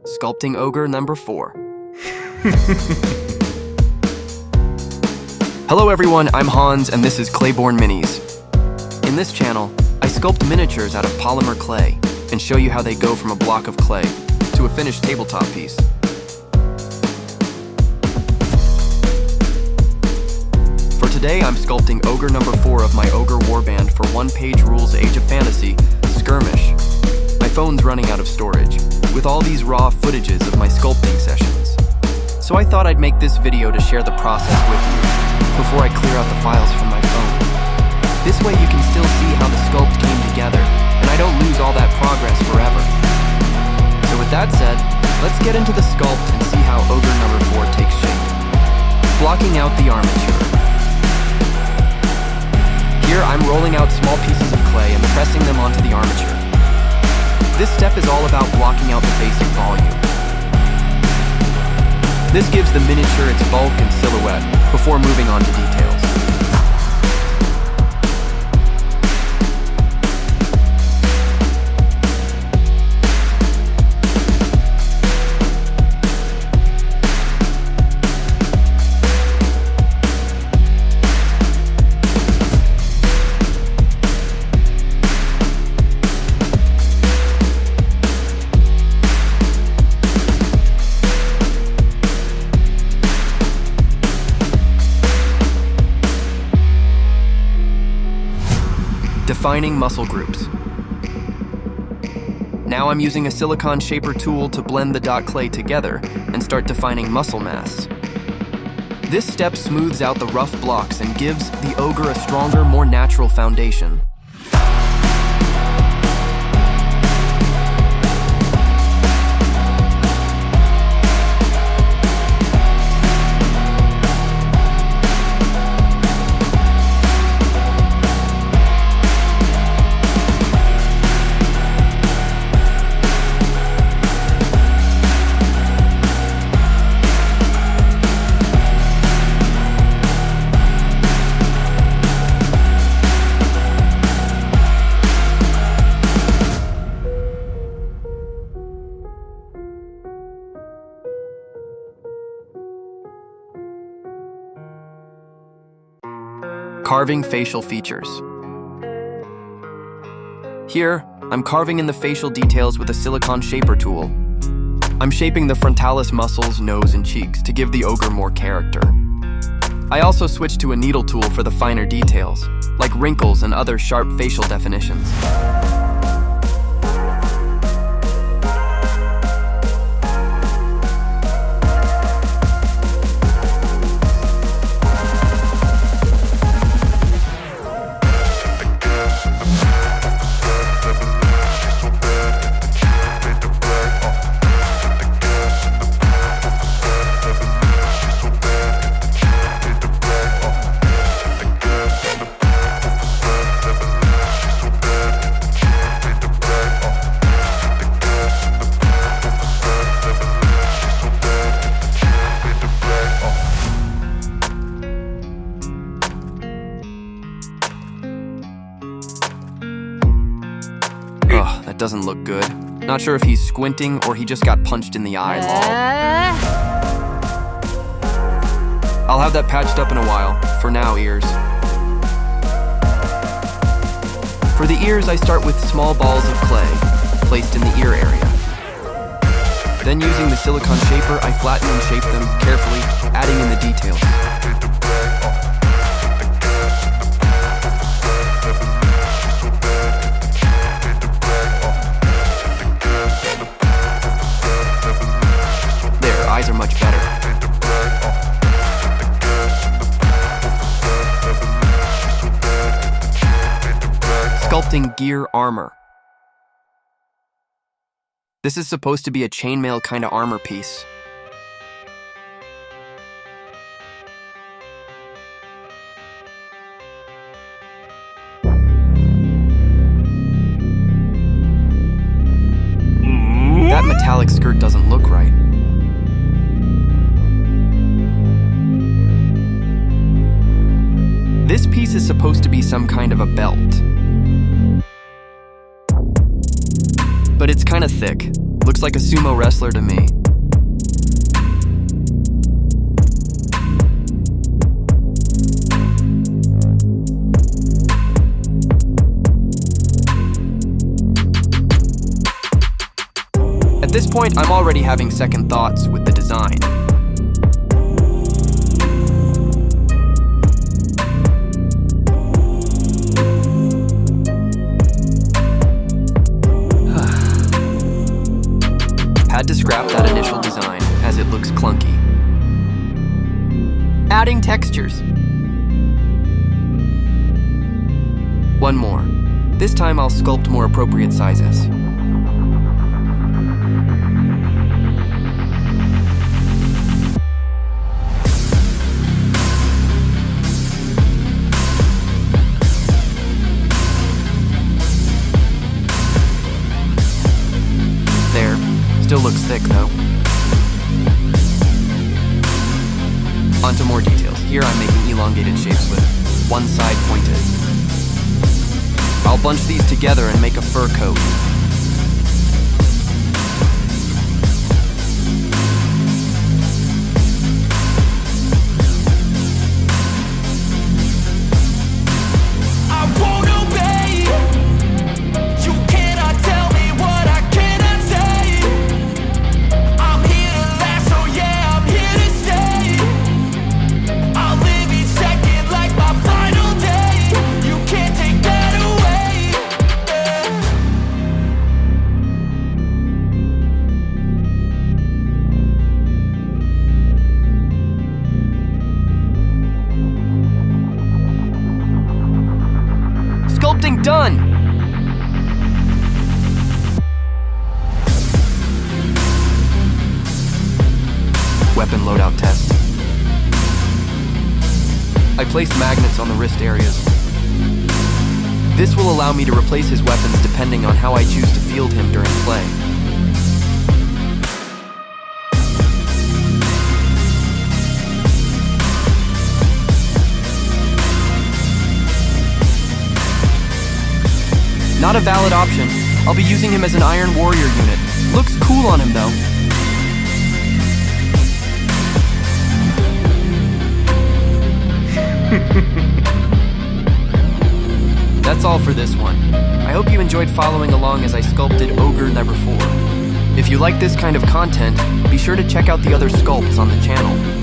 Sculpting Ogre number 4. Hello everyone, I'm Hans and this is Clayborne Minis. In this channel, I sculpt miniatures out of polymer clay and show you how they go from a block of clay to a finished tabletop piece. For today, I'm sculpting Ogre number 4 of my Ogre warband for one-page rules Age of Fantasy, Skirmish. My phone's running out of storage, with all these raw footages of my sculpting sessions. So I thought I'd make this video to share the process with you, before I clear out the files from my phone. This way you can still see how the sculpt came together, and I don't lose all that progress forever. So with that said, let's get into the sculpt and see how Ogre number 4 takes shape. Blocking out the armature. Here I'm rolling out small pieces of clay and pressing them onto the armature. This step is all about blocking out the basic volume. This gives the miniature its bulk and silhouette before moving on to details. Defining muscle groups. Now I'm using a silicone shaper tool to blend the dot clay together and start defining muscle mass. This step smooths out the rough blocks and gives the Ogre a stronger, more natural foundation. Carving facial features. Here, I'm carving in the facial details with a silicone shaper tool. I'm shaping the frontalis muscles, nose, and cheeks to give the Ogre more character. I also switched to a needle tool for the finer details, like wrinkles and other sharp facial definitions. Ugh, that doesn't look good. Not sure if he's squinting or he just got punched in the eye, lol. I'll have that patched up in a while. For now, ears. For the ears, I start with small balls of clay, placed in the ear area. Then using the silicone shaper, I flatten and shape them carefully, adding in the details. Eyes are much better. Sculpting gear armor. This is supposed to be a chainmail kind of armor piece. That metallic skirt doesn't look right. This piece is supposed to be some kind of a belt. But it's kind of thick. Looks like a sumo wrestler to me. At this point, I'm already having second thoughts with the design. Had to scrap that initial design, as it looks clunky. Adding textures. One more. This time I'll sculpt more appropriate sizes. There. Still looks thick, though. Onto more details. Here I'm making elongated shapes with one side pointed. I'll bunch these together and make a fur coat. Sculpting done! Weapon loadout test. I placed magnets on the wrist areas. This will allow me to replace his weapons depending on how I choose to field him during play. Not a valid option. I'll be using him as an Iron Warrior unit. Looks cool on him, though. That's all for this one. I hope you enjoyed following along as I sculpted Ogre number 4. If you like this kind of content, be sure to check out the other sculpts on the channel.